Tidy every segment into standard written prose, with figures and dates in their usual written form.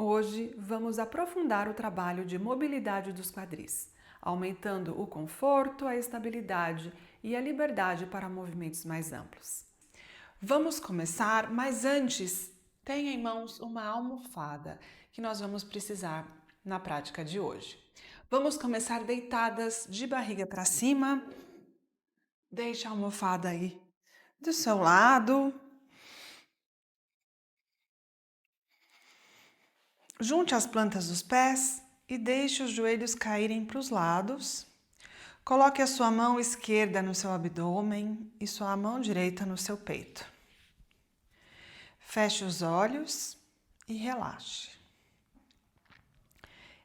Hoje vamos aprofundar o trabalho de mobilidade dos quadris, aumentando o conforto, a estabilidade e a liberdade para movimentos mais amplos. Vamos começar, mas antes, tenha em mãos uma almofada que nós vamos precisar na prática de hoje. Vamos começar deitadas de barriga para cima. Deixe a almofada aí do seu lado. Junte as plantas dos pés e deixe os joelhos caírem para os lados. Coloque a sua mão esquerda no seu abdômen e sua mão direita no seu peito. Feche os olhos e relaxe.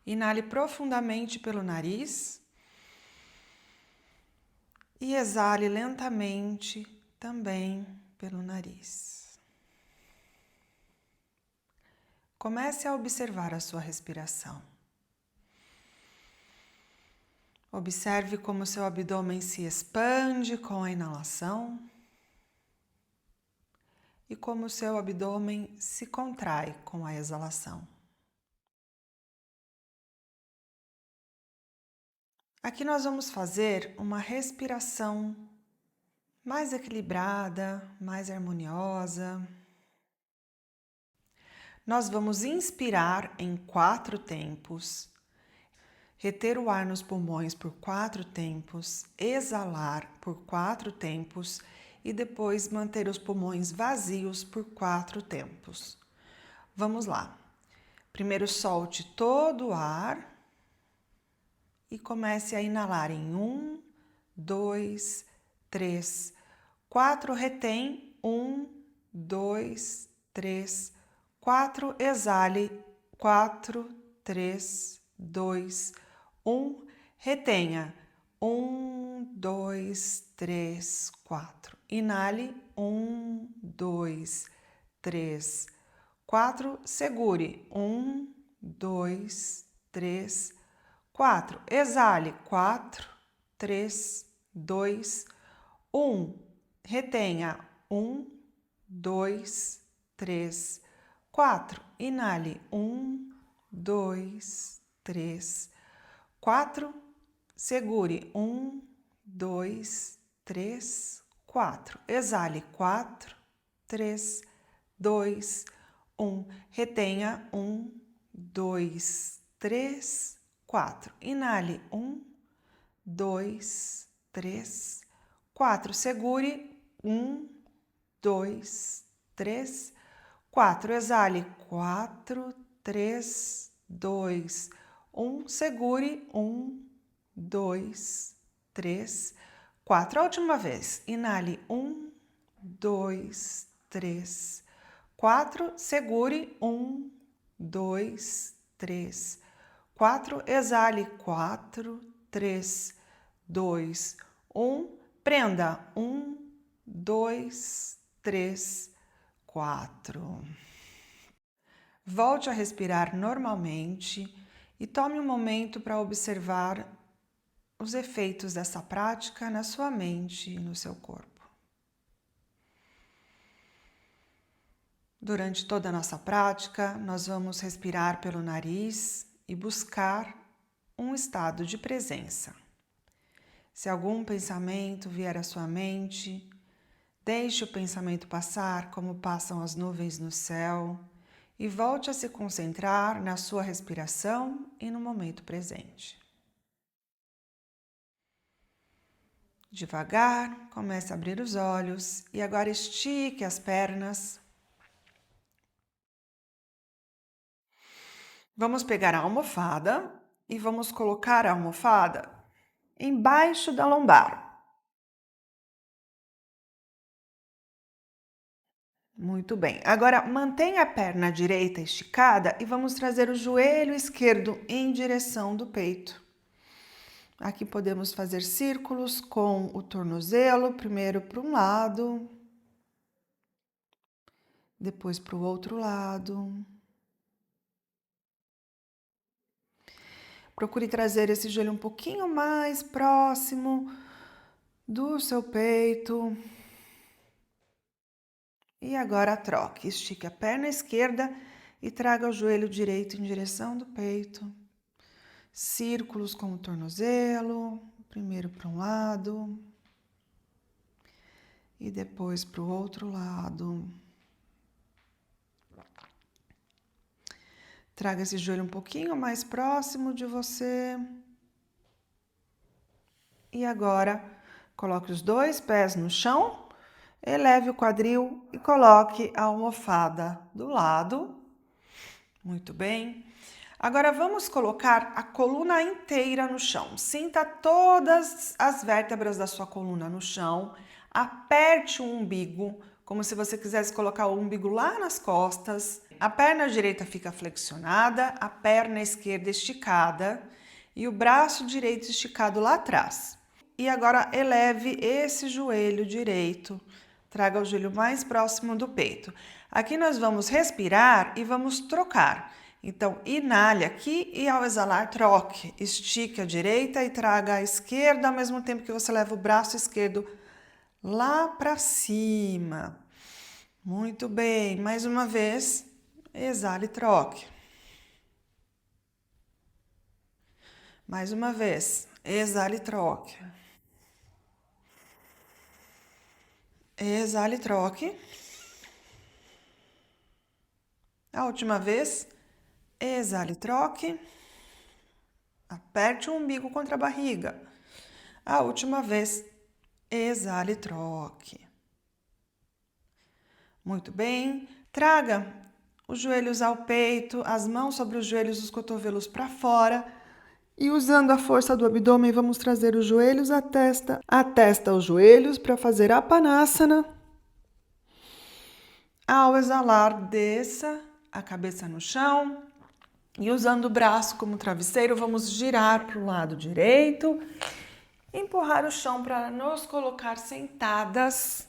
Inale profundamente pelo nariz e exale lentamente também pelo nariz. Comece a observar a sua respiração. Observe como seu abdômen se expande com a inalação e como seu abdômen se contrai com a exalação. Aqui nós vamos fazer uma respiração mais equilibrada, mais harmoniosa. Nós vamos inspirar em 4 tempos, reter o ar nos pulmões por 4 tempos, exalar por 4 tempos e depois manter os pulmões vazios por 4 tempos. Vamos lá. Primeiro solte todo o ar e comece a inalar em 1, 2, 3, 4, retém, 1, 2, 3, 4, exale, 4, 3, 2, 1, retenha, 1, 2, 3, 4, inale, 1, 2, 3, 4, segure, 1, 2, 3, 4, exale, 4, 3, 2, 1, retenha, 1, 2, 3, 4, inale, 1, 2, 3, 4, segure, 1, 2, 3, 4, exale, 4, 3, 2, 1, retenha, 1, 2, 3, 4, inale, 1, 2, 3, 4, segure, 1, 2, 3, 4, exale, 4, 3, 2, 1, segure, 1, 2, 3, 4. A última vez, inale, 1, 2, 3, 4, segure, 1, 2, 3, 4, exale, 4, 3, 2, 1, prenda, 1, 2, 3, 4. Volte a respirar normalmente e tome um momento para observar os efeitos dessa prática na sua mente e no seu corpo. Durante toda a nossa prática, nós vamos respirar pelo nariz e buscar um estado de presença. Se algum pensamento vier à sua mente, deixe o pensamento passar como passam as nuvens no céu e volte a se concentrar na sua respiração e no momento presente. Devagar, comece a abrir os olhos e agora estique as pernas. Vamos pegar a almofada e vamos colocar a almofada embaixo da lombar. Muito bem. Agora mantenha a perna direita esticada e vamos trazer o joelho esquerdo em direção do peito. Aqui podemos fazer círculos com o tornozelo, primeiro para um lado, depois para o outro lado. Procure trazer esse joelho um pouquinho mais próximo do seu peito. E agora troque. Estique a perna esquerda e traga o joelho direito em direção do peito. Círculos com o tornozelo, primeiro para um lado e depois para o outro lado. Traga esse joelho um pouquinho mais próximo de você. E agora, coloque os dois pés no chão, eleve o quadril e coloque a almofada do lado. Muito bem. Agora vamos colocar a coluna inteira no chão. Sinta todas as vértebras da sua coluna no chão. Aperte o umbigo, como se você quisesse colocar o umbigo lá nas costas. A perna direita fica flexionada, a perna esquerda esticada e o braço direito esticado lá atrás. E agora eleve esse joelho direito. Traga o joelho mais próximo do peito. Aqui nós vamos respirar e vamos trocar. Então, inale aqui e ao exalar, troque. Estique a direita e traga a esquerda ao mesmo tempo que você leva o braço esquerdo lá para cima. Muito bem. Mais uma vez, exale e troque. Mais uma vez, exale e troque. Exale e troque. A última vez, exale e troque. Aperte o umbigo contra a barriga. A última vez, exale e troque. Muito bem. Traga os joelhos ao peito, as mãos sobre os joelhos, os cotovelos para fora. E usando a força do abdômen, vamos trazer os joelhos à testa aos joelhos para fazer a Apanasana. Ao exalar, desça a cabeça no chão e usando o braço como travesseiro, vamos girar para o lado direito, empurrar o chão para nos colocar sentadas.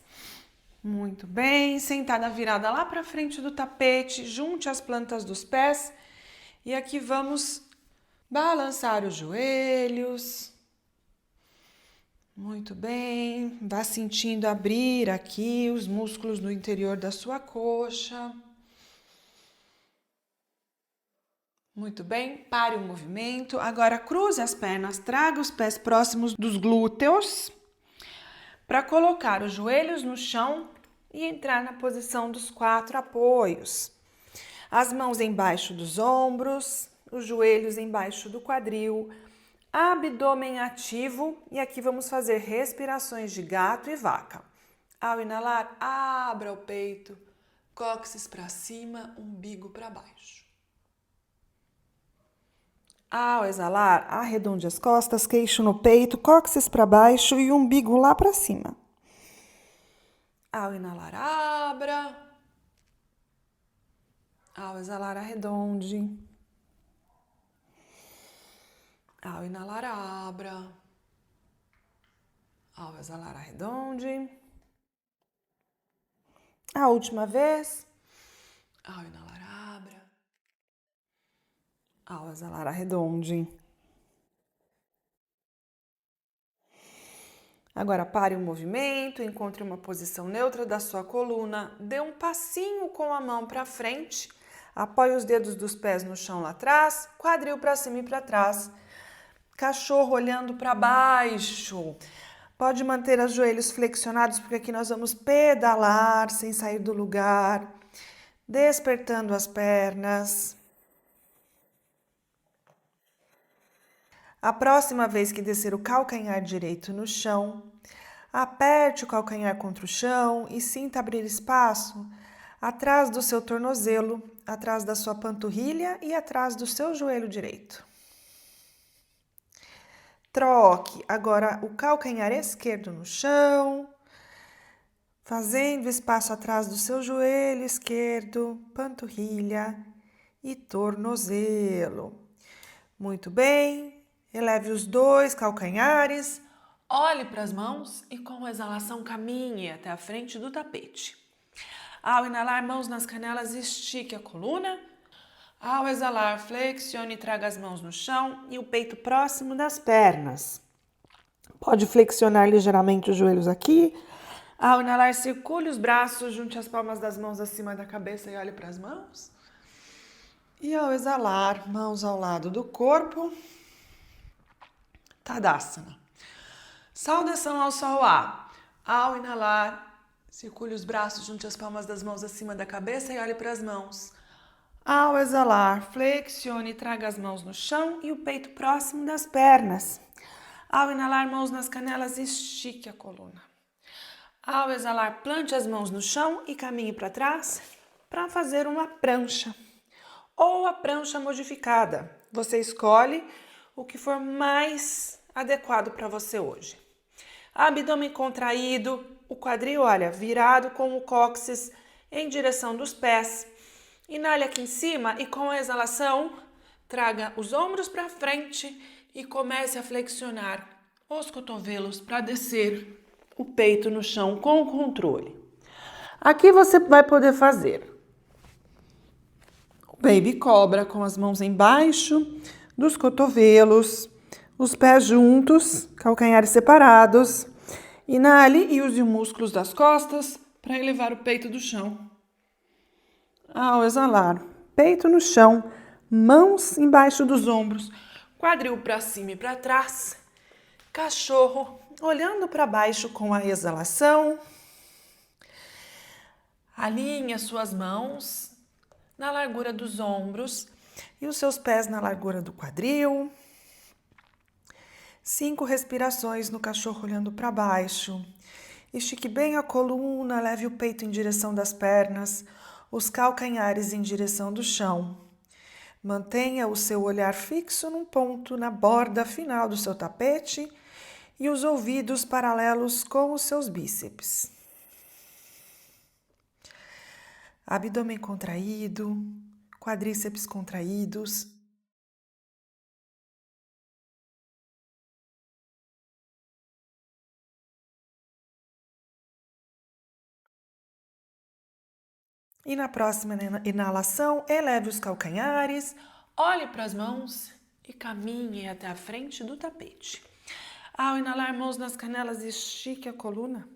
Muito bem, sentada virada lá para frente do tapete, junte as plantas dos pés e aqui vamos balançar os joelhos. Muito bem, vá sentindo abrir aqui os músculos no interior da sua coxa. Muito bem, pare o movimento. Agora cruze as pernas, traga os pés próximos dos glúteos para colocar os joelhos no chão e entrar na posição dos 4 apoios. As mãos embaixo dos ombros, os joelhos embaixo do quadril, abdômen ativo e aqui vamos fazer respirações de gato e vaca. Ao inalar, abra o peito, cóccix para cima, umbigo para baixo. Ao exalar, arredonde as costas, queixo no peito, cóccix para baixo e umbigo lá para cima. Ao inalar, abra. Ao exalar, arredonde. Ao inalar, abra. Ao exalar, arredonde. A última vez. Ao inalar, abra. Ao exalar, arredonde. Agora pare o movimento, encontre uma posição neutra da sua coluna, dê um passinho com a mão para frente, apoie os dedos dos pés no chão lá atrás, quadril para cima e para trás, cachorro olhando para baixo. Pode manter os joelhos flexionados, porque aqui nós vamos pedalar sem sair do lugar, despertando as pernas. A próxima vez que descer o calcanhar direito no chão, aperte o calcanhar contra o chão e sinta abrir espaço atrás do seu tornozelo, atrás da sua panturrilha e atrás do seu joelho direito. Troque agora o calcanhar esquerdo no chão, fazendo espaço atrás do seu joelho esquerdo, panturrilha e tornozelo. Muito bem. Eleve os dois calcanhares, olhe para as mãos e com a exalação caminhe até a frente do tapete. Ao inalar, mãos nas canelas, estique a coluna. Ao exalar, flexione e traga as mãos no chão e o peito próximo das pernas. Pode flexionar ligeiramente os joelhos aqui. Ao inalar, circule os braços, junte as palmas das mãos acima da cabeça e olhe para as mãos. E ao exalar, mãos ao lado do corpo, Tadasana. Saudação ao sol A. Ao inalar, circule os braços, junte as palmas das mãos acima da cabeça e olhe para as mãos. Ao exalar, flexione e traga as mãos no chão e o peito próximo das pernas. Ao inalar, mãos nas canelas, estique a coluna. Ao exalar, plante as mãos no chão e caminhe para trás para fazer uma prancha ou a prancha modificada. Você escolhe o que for mais adequado para você hoje. Abdômen contraído, o quadril, olha, virado com o cóccix em direção dos pés. Inale aqui em cima e com a exalação, traga os ombros para frente e comece a flexionar os cotovelos para descer o peito no chão com controle. Aqui você vai poder fazer o baby cobra com as mãos embaixo dos cotovelos, os pés juntos, calcanhares separados. Inale e use os músculos das costas para elevar o peito do chão. Ao exalar, peito no chão, mãos embaixo dos ombros, quadril para cima e para trás, cachorro, olhando para baixo com a exalação. Alinhe as suas mãos na largura dos ombros e os seus pés na largura do quadril. 5 respirações no cachorro olhando para baixo. Estique bem a coluna, leve o peito em direção das pernas, os calcanhares em direção do chão. Mantenha o seu olhar fixo num ponto na borda final do seu tapete e os ouvidos paralelos com os seus bíceps. Abdômen contraído, quadríceps contraídos. E na próxima inalação, eleve os calcanhares, olhe para as mãos e caminhe até a frente do tapete. Ao inalar, mãos nas canelas, estique a coluna.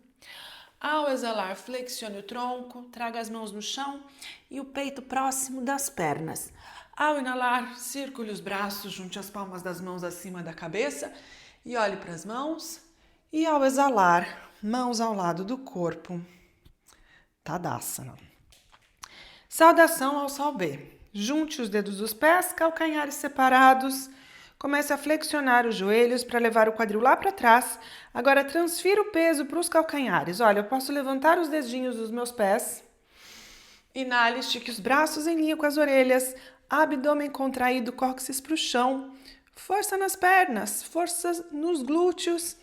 Ao exalar, flexione o tronco, traga as mãos no chão e o peito próximo das pernas. Ao inalar, circule os braços, junte as palmas das mãos acima da cabeça e olhe para as mãos. E ao exalar, mãos ao lado do corpo. Tadasana. Saudação ao sol B. Junte os dedos dos pés, calcanhares separados. Comece a flexionar os joelhos para levar o quadril lá para trás. Agora transfira o peso para os calcanhares. Olha, eu posso levantar os dedinhos dos meus pés. Inale, estique os braços em linha com as orelhas. Abdômen contraído, cóccix para o chão. Força nas pernas, força nos glúteos.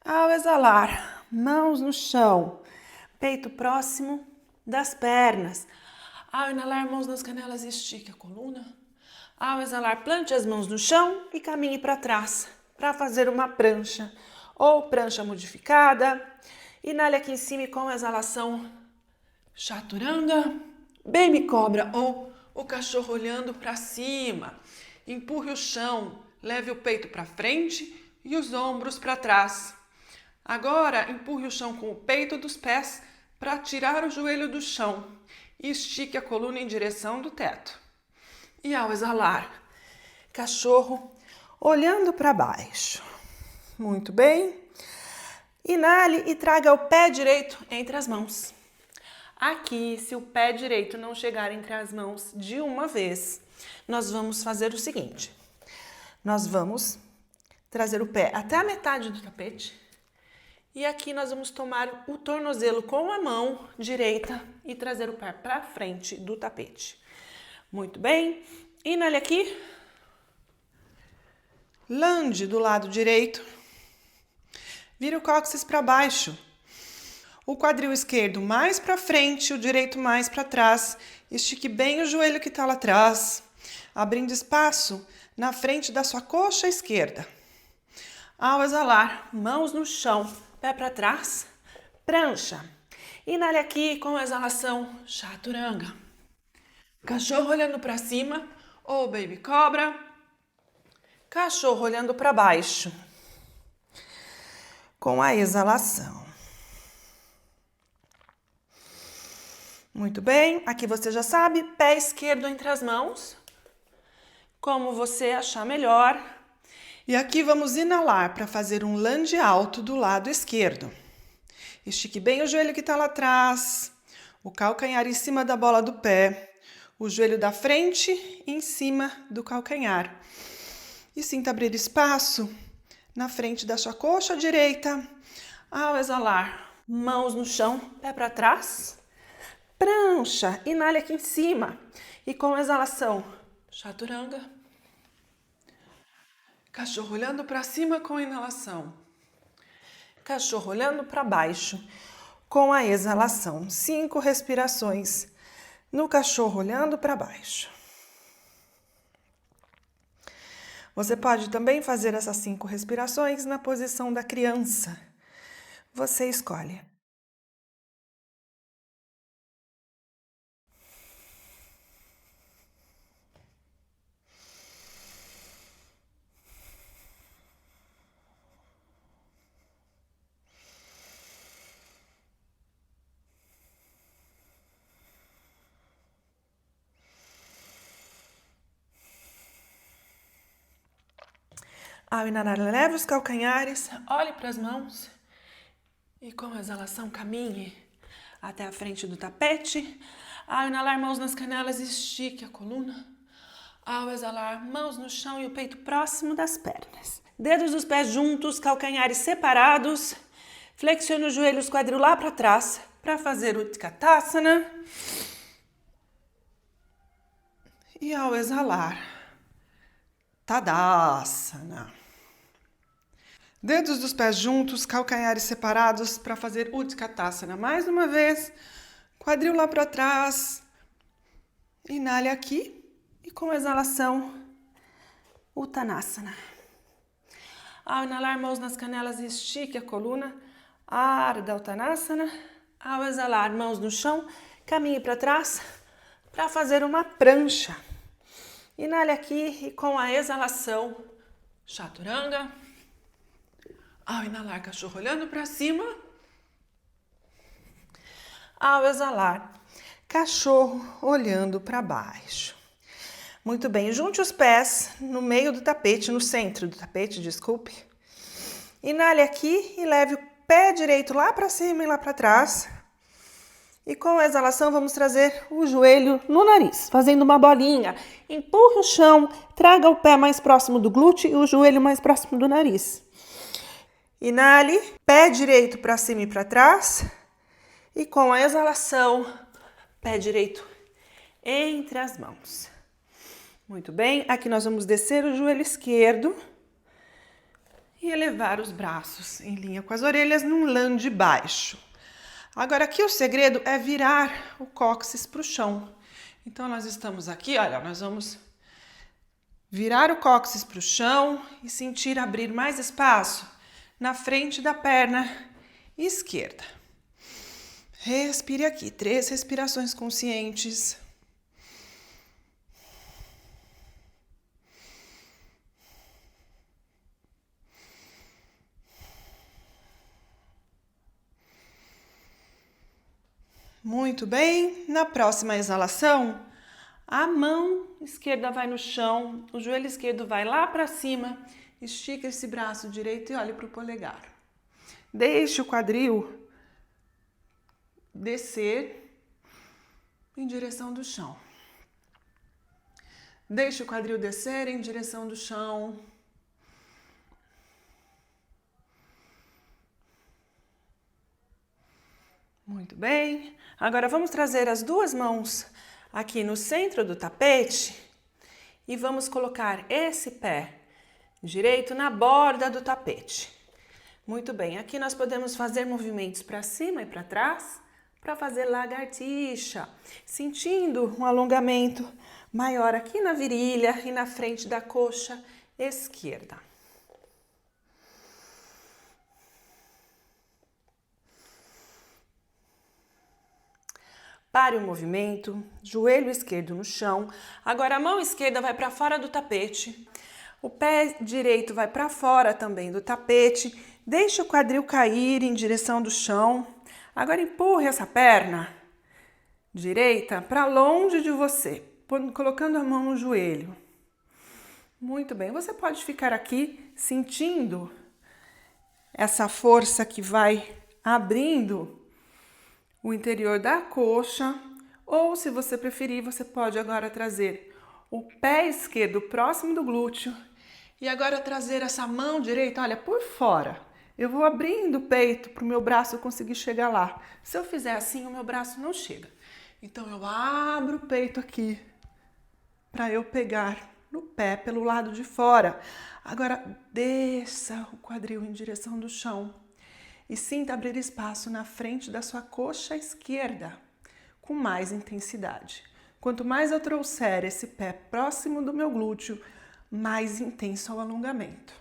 Ao exalar, mãos no chão, peito próximo das pernas. Ao inalar, mãos nas canelas, estique a coluna. Ao exalar, plante as mãos no chão e caminhe para trás para fazer uma prancha ou prancha modificada. Inale aqui em cima e com a exalação, chaturanga, baby cobra ou o cachorro olhando para cima. Empurre o chão, leve o peito para frente e os ombros para trás. Agora, empurre o chão com o peito dos pés para tirar o joelho do chão e estique a coluna em direção do teto. E ao exalar, cachorro olhando para baixo. Muito bem. Inale e traga o pé direito entre as mãos. Aqui, se o pé direito não chegar entre as mãos de uma vez, nós vamos fazer o seguinte. Nós vamos trazer o pé até a metade do tapete. E aqui nós vamos tomar o tornozelo com a mão direita e trazer o pé para frente do tapete. Muito bem. Inale aqui. Lunge do lado direito. Vira o cóccix para baixo. O quadril esquerdo mais para frente, o direito mais para trás. Estique bem o joelho que está lá atrás, abrindo espaço na frente da sua coxa esquerda. Ao exalar, mãos no chão, pé para trás, prancha. Inale aqui com a exalação, chaturanga. Cachorro olhando para cima ou baby cobra. Cachorro olhando para baixo. Com a exalação. Muito bem, aqui você já sabe, pé esquerdo entre as mãos, como você achar melhor. E aqui vamos inalar para fazer um lunge alto do lado esquerdo. Estique bem o joelho que está lá atrás, o calcanhar em cima da bola do pé, o joelho da frente em cima do calcanhar. E sinta abrir espaço na frente da sua coxa direita. Ao exalar, mãos no chão, pé para trás. Prancha, inale aqui em cima. E com a exalação, chaturanga. Cachorro olhando para cima com a inalação. Cachorro olhando para baixo com a exalação. 5 respirações no cachorro olhando para baixo. Você pode também fazer essas 5 respirações na posição da criança. Você escolhe. Ao inalar, leve os calcanhares, olhe para as mãos e com a exalação caminhe até a frente do tapete. Ao inalar, mãos nas canelas, estique a coluna. Ao exalar, mãos no chão e o peito próximo das pernas. Dedos dos pés juntos, calcanhares separados. Flexione os joelhos, quadril lá para trás para fazer o Utkatasana. E ao exalar, Tadasana. Dedos dos pés juntos, calcanhares separados para fazer Utkatasana. Mais uma vez, quadril lá para trás. Inale aqui e com exalação, Uttanasana. Ao inalar, mãos nas canelas, estique a coluna. Ardha Uttanasana. Ao exalar, mãos no chão, caminhe para trás para fazer uma prancha. Inale aqui e com a exalação, Chaturanga. Ao inalar, cachorro olhando para cima. Ao exalar, cachorro olhando para baixo. Muito bem, junte os pés no meio do tapete, no centro do tapete, desculpe. Inale aqui e leve o pé direito lá para cima e lá para trás. E com a exalação vamos trazer o joelho no nariz, fazendo uma bolinha. Empurre o chão, traga o pé mais próximo do glúteo e o joelho mais próximo do nariz. Inale, pé direito para cima e para trás. E com a exalação, pé direito entre as mãos. Muito bem, aqui nós vamos descer o joelho esquerdo e elevar os braços em linha com as orelhas num lunge baixo. Agora aqui o segredo é virar o cóccix para o chão. Então nós estamos aqui, olha, nós vamos virar o cóccix para o chão e sentir abrir mais espaço na frente da perna esquerda. Respire aqui, 3 respirações conscientes. Muito bem, na próxima exalação, a mão esquerda vai no chão, o joelho esquerdo vai lá para cima, estica esse braço direito e olhe para o polegar. Deixe o quadril descer em direção do chão. Deixe o quadril descer em direção do chão. Muito bem. Agora vamos trazer as 2 mãos aqui no centro do tapete e vamos colocar esse pé direito na borda do tapete. Muito bem. Aqui nós podemos fazer movimentos para cima e para trás para fazer lagartixa, sentindo um alongamento maior aqui na virilha e na frente da coxa esquerda. Pare o movimento, joelho esquerdo no chão. Agora a mão esquerda vai para fora do tapete. O pé direito vai para fora também do tapete. Deixe o quadril cair em direção do chão. Agora empurre essa perna direita para longe de você, colocando a mão no joelho. Muito bem, você pode ficar aqui sentindo essa força que vai abrindo o interior da coxa, ou se você preferir, você pode agora trazer o pé esquerdo próximo do glúteo e agora trazer essa mão direita, olha, por fora. Eu vou abrindo o peito para o meu braço conseguir chegar lá. Se eu fizer assim, o meu braço não chega. Então eu abro o peito aqui para eu pegar no pé pelo lado de fora. Agora desça o quadril em direção do chão e sinta abrir espaço na frente da sua coxa esquerda com mais intensidade. Quanto mais eu trouxer esse pé próximo do meu glúteo, mais intenso é o alongamento.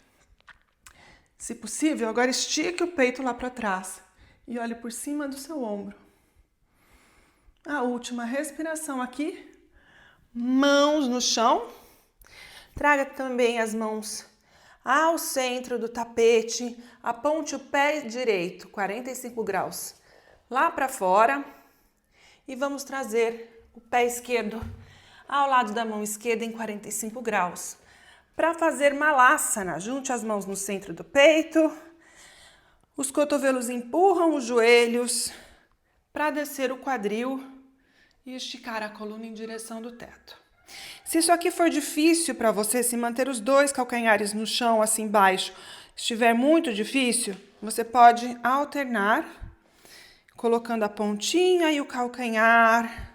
Se possível, agora estique o peito lá para trás e olhe por cima do seu ombro. A última respiração aqui. Mãos no chão. Traga também as mãos ao centro do tapete. Aponte o pé direito, 45 graus, lá para fora. E vamos trazer o pé esquerdo ao lado da mão esquerda em 45 graus. Para fazer malasana, junte as mãos no centro do peito. Os cotovelos empurram os joelhos para descer o quadril e esticar a coluna em direção do teto. Se isso aqui for difícil para você, se manter os dois calcanhares no chão, assim baixo, estiver muito difícil, você pode alternar, colocando a pontinha e o calcanhar.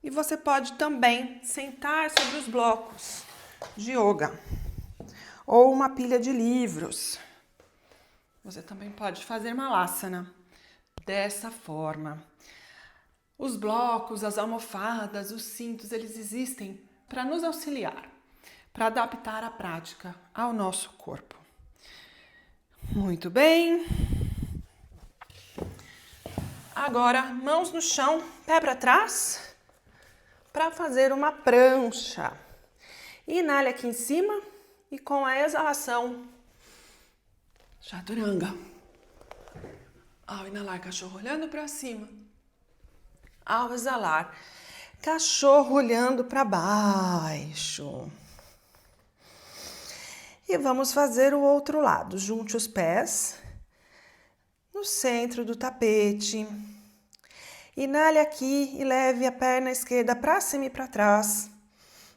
E você pode também sentar sobre os blocos de yoga ou uma pilha de livros. Você também pode fazer malasana dessa forma. Os blocos, as almofadas, os cintos, eles existem para nos auxiliar, para adaptar a prática ao nosso corpo. Muito bem. Agora, mãos no chão, pé para trás, para fazer uma prancha. Inale aqui em cima e com a exalação, chaturanga. Ao inalar, cachorro olhando para cima. Ao exalar, cachorro olhando para baixo. E vamos fazer o outro lado. Junte os pés no centro do tapete. Inale aqui e leve a perna esquerda para cima e para trás.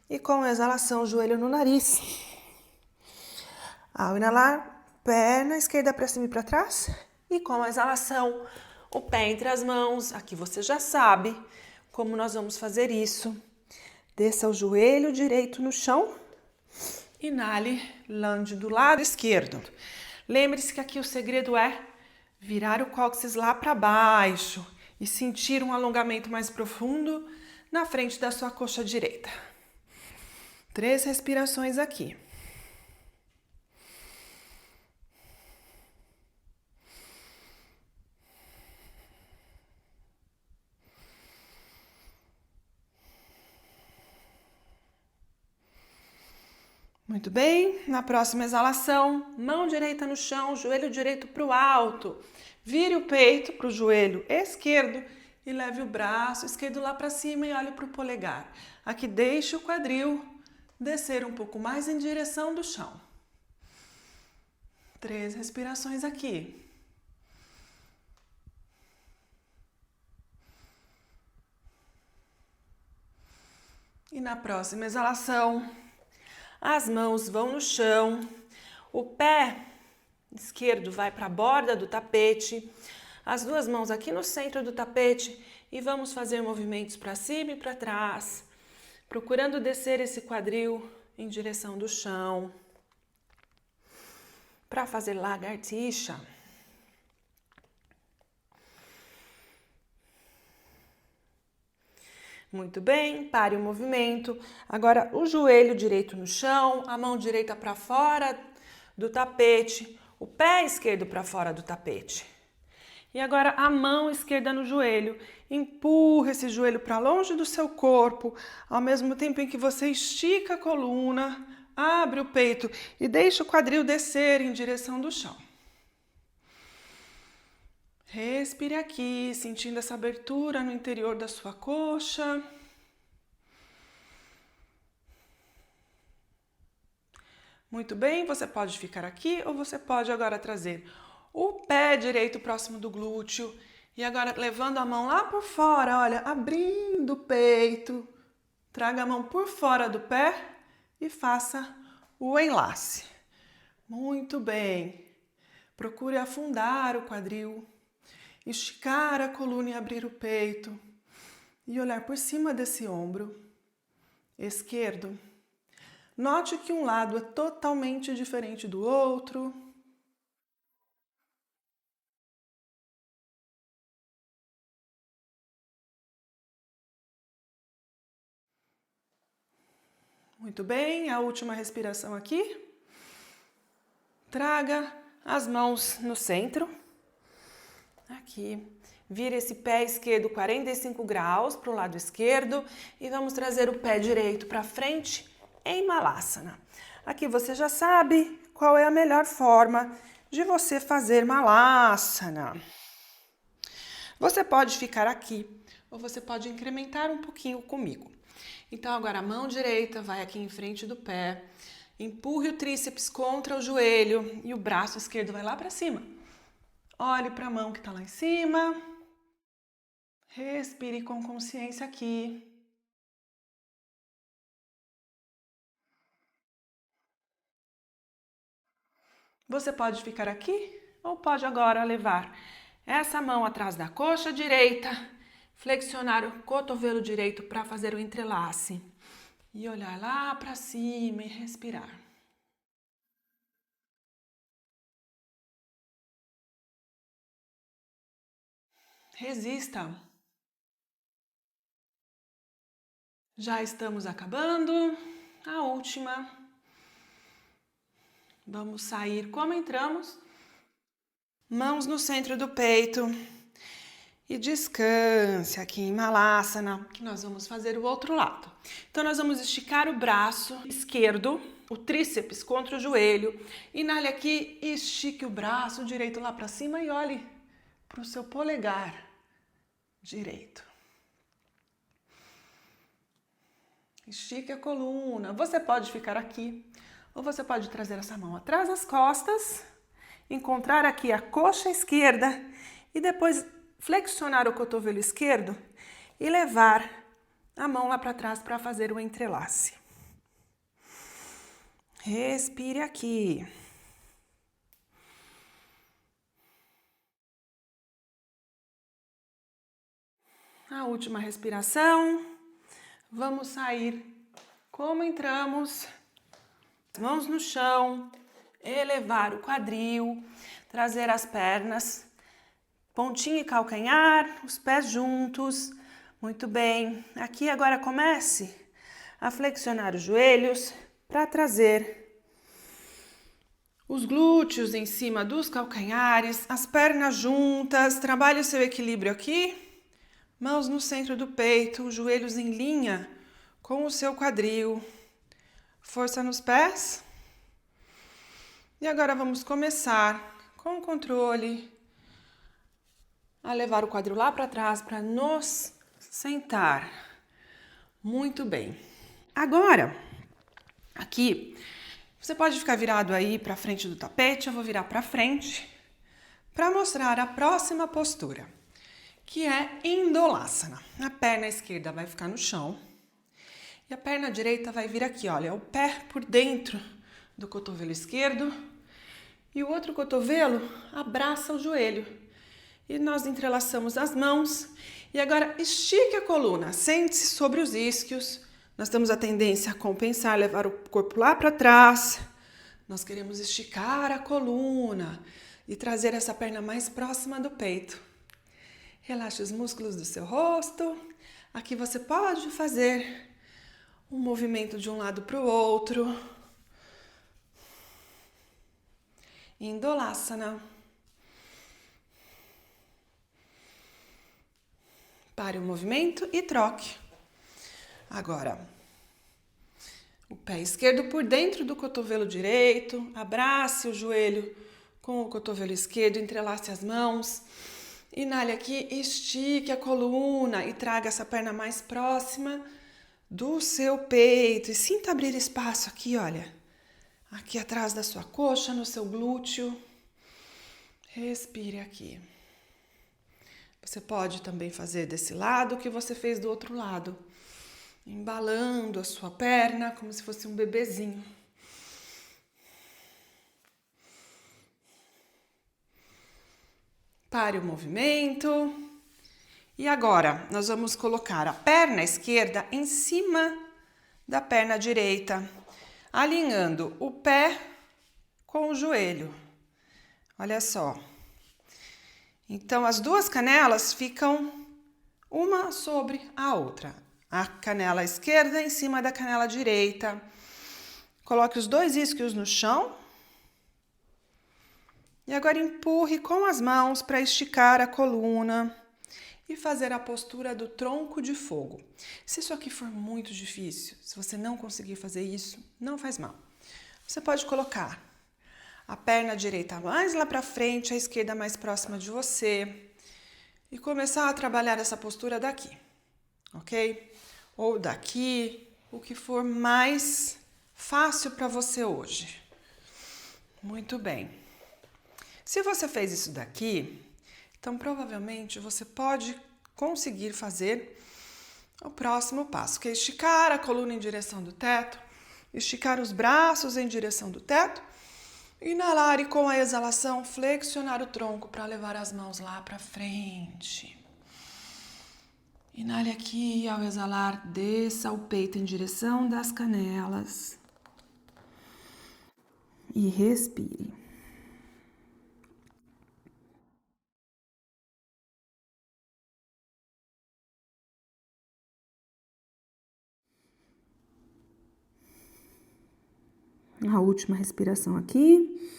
E com a exalação, joelho no nariz. Ao inalar, perna esquerda para cima e para trás. E com a exalação, o pé entre as mãos. Aqui você já sabe como nós vamos fazer isso. Desça o joelho direito no chão. Inale, lunge do lado esquerdo. Lembre-se que aqui o segredo é virar o cóccix lá para baixo e sentir um alongamento mais profundo na frente da sua coxa direita. 3 respirações aqui. Muito bem, na próxima exalação, mão direita no chão, joelho direito para o alto. Vire o peito para o joelho esquerdo e leve o braço esquerdo lá para cima e olhe para o polegar. Aqui deixe o quadril descer um pouco mais em direção do chão. 3 respirações aqui. E na próxima exalação, as mãos vão no chão, o pé esquerdo vai para a borda do tapete, as 2 mãos aqui no centro do tapete e vamos fazer movimentos para cima e para trás, procurando descer esse quadril em direção do chão. Para fazer lagartixa. Muito bem, pare o movimento. Agora o joelho direito no chão, a mão direita para fora do tapete, o pé esquerdo para fora do tapete. E agora a mão esquerda no joelho. Empurra esse joelho para longe do seu corpo, ao mesmo tempo em que você estica a coluna, abre o peito e deixa o quadril descer em direção do chão. Respire aqui, sentindo essa abertura no interior da sua coxa. Muito bem, você pode ficar aqui ou você pode agora trazer o pé direito próximo do glúteo e agora levando a mão lá por fora, olha, abrindo o peito. Traga a mão por fora do pé e faça o enlace. Muito bem. Procure afundar o quadril, esticar a coluna e abrir o peito e olhar por cima desse ombro esquerdo. Note que um lado é totalmente diferente do outro. Muito bem, a última respiração aqui. Traga as mãos no centro. Aqui. Vira esse pé esquerdo 45 graus para o lado esquerdo e vamos trazer o pé direito para frente em Malasana. Aqui você já sabe qual é a melhor forma de você fazer Malasana. Você pode ficar aqui ou você pode incrementar um pouquinho comigo. Então agora a mão direita vai aqui em frente do pé, empurre o tríceps contra o joelho e o braço esquerdo vai lá para cima. Olhe para a mão que está lá em cima. Respire com consciência aqui. Você pode ficar aqui ou pode agora levar essa mão atrás da coxa direita, flexionar o cotovelo direito para fazer o entrelace e olhar lá para cima e respirar. Resista. Já estamos acabando. A última. Vamos sair como entramos. Mãos no centro do peito. E descanse aqui em Malasana, que nós vamos fazer o outro lado. Então, nós vamos esticar o braço esquerdo, o tríceps contra o joelho. Inale aqui e estique o braço direito lá para cima e olhe para o seu polegar direito. Estique a coluna. Você pode ficar aqui ou você pode trazer essa mão atrás das costas, encontrar aqui a coxa esquerda e depois flexionar o cotovelo esquerdo e levar a mão lá para trás para fazer o entrelace. Respire aqui. A última respiração. Vamos sair como entramos. Mãos no chão, elevar o quadril, trazer as pernas, pontinha e calcanhar, os pés juntos. Muito bem. Aqui agora comece a flexionar os joelhos para trazer os glúteos em cima dos calcanhares, as pernas juntas. Trabalhe o seu equilíbrio aqui. Mãos no centro do peito, os joelhos em linha com o seu quadril. Força nos pés. E agora vamos começar com controle a levar o quadril lá para trás para nos sentar. Muito bem. Agora, aqui, você pode ficar virado aí para frente do tapete, eu vou virar para frente para mostrar a próxima postura, que é Indolasana. A perna esquerda vai ficar no chão e a perna direita vai vir aqui, olha, o pé por dentro do cotovelo esquerdo e o outro cotovelo abraça o joelho. E nós entrelaçamos as mãos e agora estique a coluna, sente-se sobre os isquios. Nós temos a tendência a compensar, levar o corpo lá para trás. Nós queremos esticar a coluna e trazer essa perna mais próxima do peito. Relaxe os músculos do seu rosto. Aqui você pode fazer um movimento de um lado para o outro. Indolasana. Pare o movimento e troque. Agora, o pé esquerdo por dentro do cotovelo direito, abrace o joelho com o cotovelo esquerdo, entrelace as mãos Inale aqui, estique a coluna e traga essa perna mais próxima do seu peito. E sinta abrir espaço aqui, olha. Aqui atrás da sua coxa, no seu glúteo. Respire aqui. Você pode também fazer desse lado o que você fez do outro lado. Embalando a sua perna como se fosse um bebezinho. Pare o movimento. E agora, nós vamos colocar a perna esquerda em cima da perna direita, alinhando o pé com o joelho. Olha só. Então, as duas canelas ficam uma sobre a outra. A canela esquerda em cima da canela direita. Coloque os dois isquios no chão. E agora empurre com as mãos para esticar a coluna e fazer a postura do tronco de fogo. Se isso aqui for muito difícil, se você não conseguir fazer isso, não faz mal. Você pode colocar a perna direita mais lá para frente, a esquerda mais próxima de você e começar a trabalhar essa postura daqui, ok? Ou daqui, o que for mais fácil para você hoje. Muito bem. Se você fez isso daqui, então provavelmente você pode conseguir fazer o próximo passo, que é esticar a coluna em direção do teto, esticar os braços em direção do teto, inalar e com a exalação flexionar o tronco para levar as mãos lá para frente. Inale aqui e ao exalar, desça o peito em direção das canelas e respire. A última respiração aqui.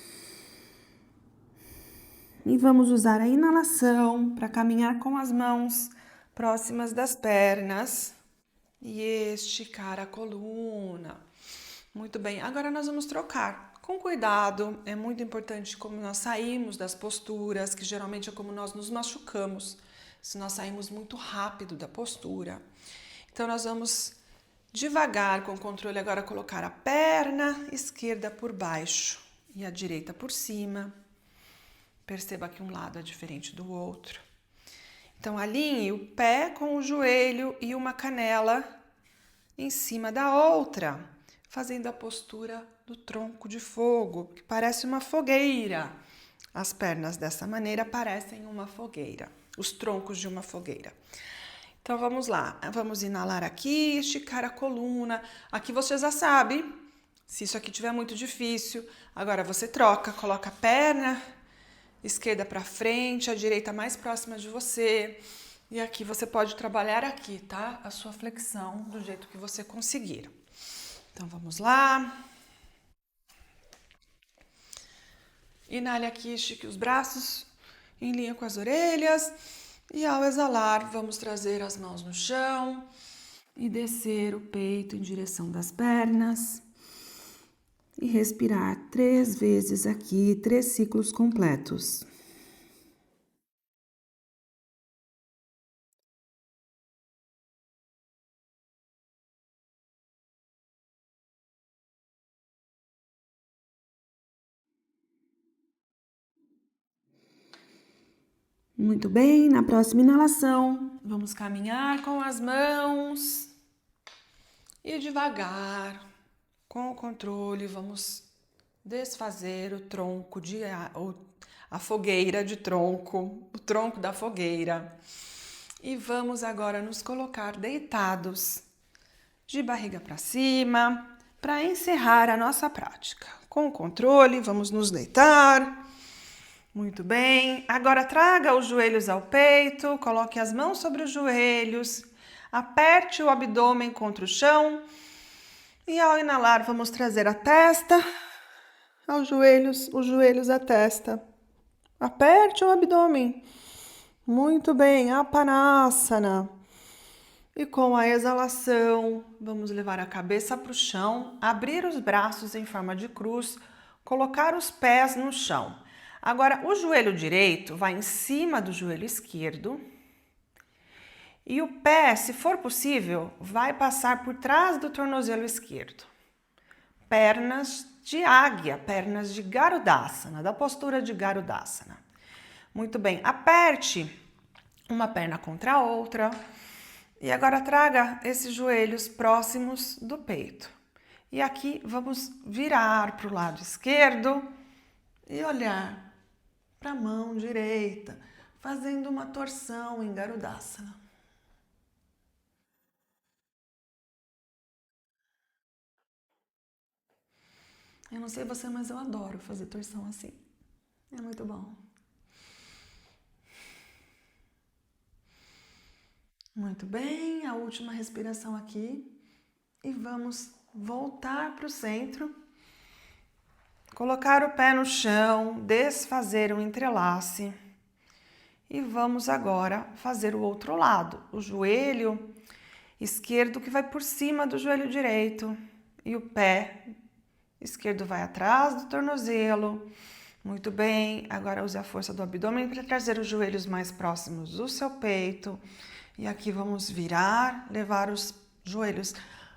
E vamos usar a inalação para caminhar com as mãos próximas das pernas e esticar a coluna. Muito bem, agora nós vamos trocar. Com cuidado, é muito importante como nós saímos das posturas, que geralmente é como nós nos machucamos, se nós saímos muito rápido da postura. Então nós vamos devagar, com controle, agora colocar a perna esquerda por baixo e a direita por cima. Perceba que um lado é diferente do outro. Então, alinhe o pé com o joelho e uma canela em cima da outra, fazendo a postura do tronco de fogo, que parece uma fogueira. As pernas dessa maneira parecem uma fogueira, os troncos de uma fogueira. Então, vamos lá. Vamos inalar aqui, esticar a coluna. Aqui você já sabe, se isso aqui estiver muito difícil, agora você troca, coloca a perna esquerda para frente, a direita mais próxima de você. E aqui você pode trabalhar aqui, tá? A sua flexão do jeito que você conseguir. Então, vamos lá. Inale aqui, estique os braços em linha com as orelhas. E ao exalar, vamos trazer as mãos no chão e descer o peito em direção das pernas. E respirar 3 vezes aqui, 3 ciclos completos. Muito bem, na próxima inalação, vamos caminhar com as mãos e devagar, com o controle, vamos desfazer o tronco a fogueira de tronco, o tronco da fogueira. E vamos agora nos colocar deitados, de barriga para cima, para encerrar a nossa prática. Com o controle, vamos nos deitar. Muito bem. Agora traga os joelhos ao peito, coloque as mãos sobre os joelhos, aperte o abdômen contra o chão. E ao inalar, vamos trazer a testa aos joelhos, os joelhos à testa. Aperte o abdômen. Muito bem, Apanasana. E com a exalação, vamos levar a cabeça para o chão, abrir os braços em forma de cruz, colocar os pés no chão. Agora, o joelho direito vai em cima do joelho esquerdo e o pé, se for possível, vai passar por trás do tornozelo esquerdo. Pernas de águia, pernas de Garudasana, da postura de Garudasana. Muito bem, aperte uma perna contra a outra e agora traga esses joelhos próximos do peito. E aqui vamos virar para o lado esquerdo e olhar para a mão direita, fazendo uma torção em Garudasana. Eu não sei você, mas eu adoro fazer torção assim. É muito bom. Muito bem, a última respiração aqui. E vamos voltar para o centro. Colocar o pé no chão, desfazer o entrelace. E vamos agora fazer o outro lado. O joelho esquerdo que vai por cima do joelho direito. E o pé esquerdo vai atrás do tornozelo. Muito bem, agora use a força do abdômen para trazer os joelhos mais próximos do seu peito. E aqui vamos virar, levar os joelhos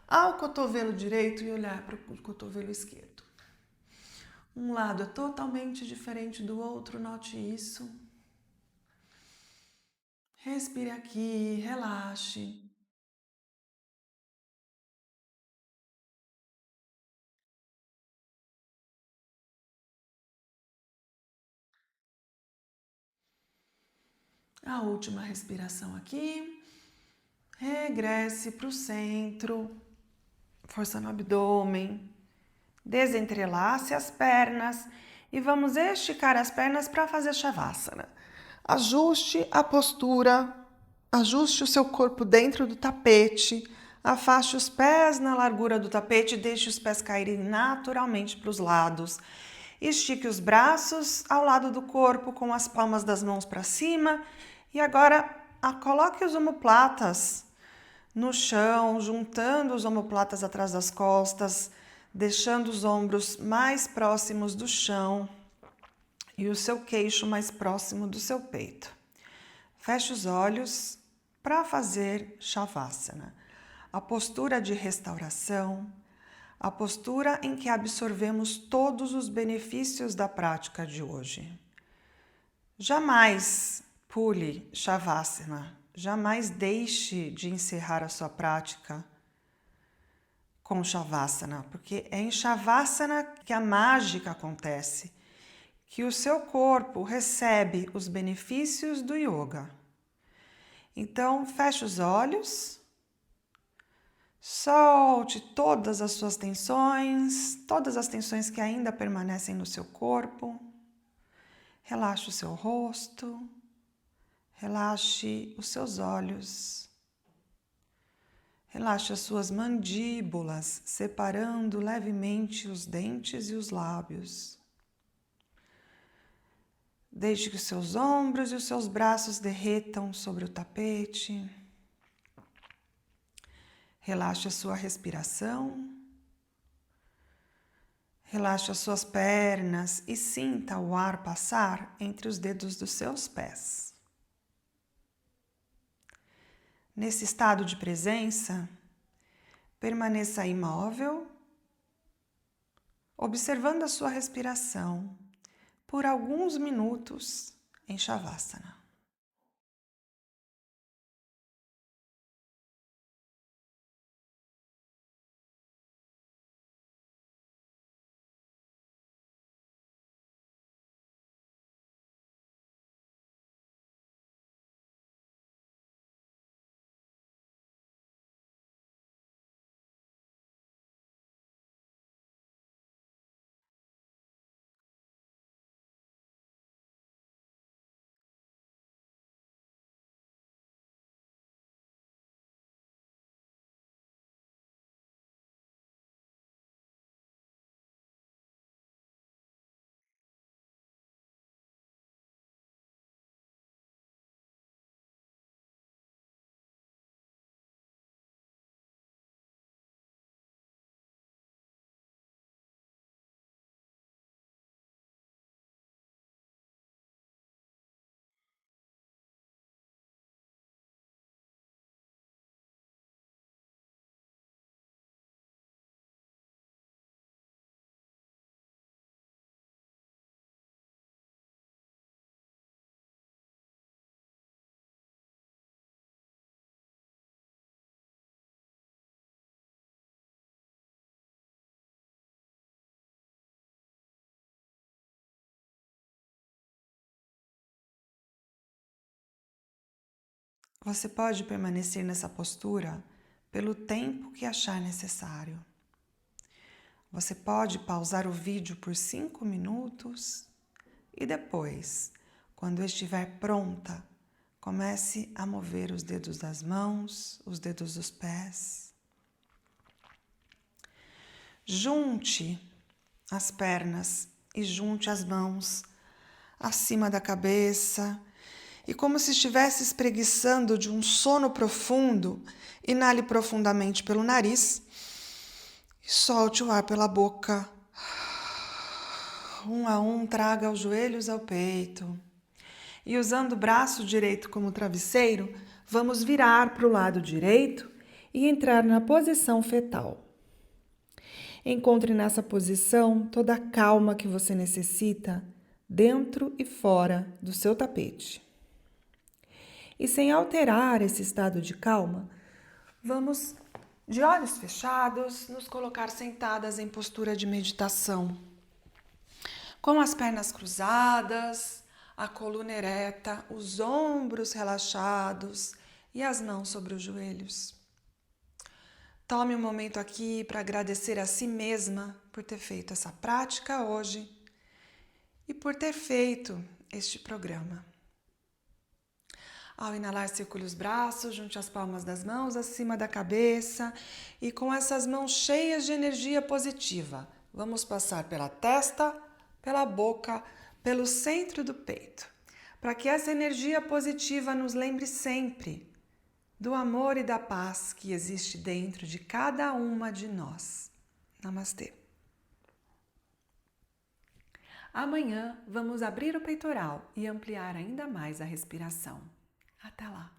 ao cotovelo direito e olhar para o cotovelo esquerdo. Um lado é totalmente diferente do outro, note isso. Respire aqui, relaxe. A última respiração aqui. Regresse para o centro, força no abdômen. Desentrelace as pernas e vamos esticar as pernas para fazer Shavasana. Ajuste a postura, ajuste o seu corpo dentro do tapete, afaste os pés na largura do tapete e deixe os pés caírem naturalmente para os lados. Estique os braços ao lado do corpo com as palmas das mãos para cima e agora coloque os omoplatas no chão, juntando os omoplatas atrás das costas, deixando os ombros mais próximos do chão e o seu queixo mais próximo do seu peito. Feche os olhos para fazer Shavasana, a postura de restauração, a postura em que absorvemos todos os benefícios da prática de hoje. Jamais pule Shavasana, jamais deixe de encerrar a sua prática com Shavasana, porque é em Shavasana que a mágica acontece, que o seu corpo recebe os benefícios do yoga. Então, feche os olhos, solte todas as suas tensões, todas as tensões que ainda permanecem no seu corpo. Relaxe o seu rosto, relaxe os seus olhos. Relaxe as suas mandíbulas, separando levemente os dentes e os lábios. Deixe que os seus ombros e os seus braços derretam sobre o tapete. Relaxe a sua respiração. Relaxe as suas pernas e sinta o ar passar entre os dedos dos seus pés. Nesse estado de presença, permaneça imóvel, observando a sua respiração por alguns minutos em Shavasana. Você pode permanecer nessa postura pelo tempo que achar necessário. Você pode pausar o vídeo por 5 minutos e depois, quando estiver pronta, comece a mover os dedos das mãos, os dedos dos pés. Junte as pernas e junte as mãos acima da cabeça e, como se estivesse espreguiçando de um sono profundo, inale profundamente pelo nariz e solte o ar pela boca. Um a um, traga os joelhos ao peito. E usando o braço direito como travesseiro, vamos virar para o lado direito e entrar na posição fetal. Encontre nessa posição toda a calma que você necessita dentro e fora do seu tapete. E sem alterar esse estado de calma, vamos, de olhos fechados, nos colocar sentadas em postura de meditação. Com as pernas cruzadas, a coluna ereta, os ombros relaxados e as mãos sobre os joelhos. Tome um momento aqui para agradecer a si mesma por ter feito essa prática hoje e por ter feito este programa. Ao inalar, circule os braços, junte as palmas das mãos acima da cabeça e com essas mãos cheias de energia positiva, vamos passar pela testa, pela boca, pelo centro do peito, para que essa energia positiva nos lembre sempre do amor e da paz que existe dentro de cada uma de nós. Namastê. Amanhã vamos abrir o peitoral e ampliar ainda mais a respiração. Até lá!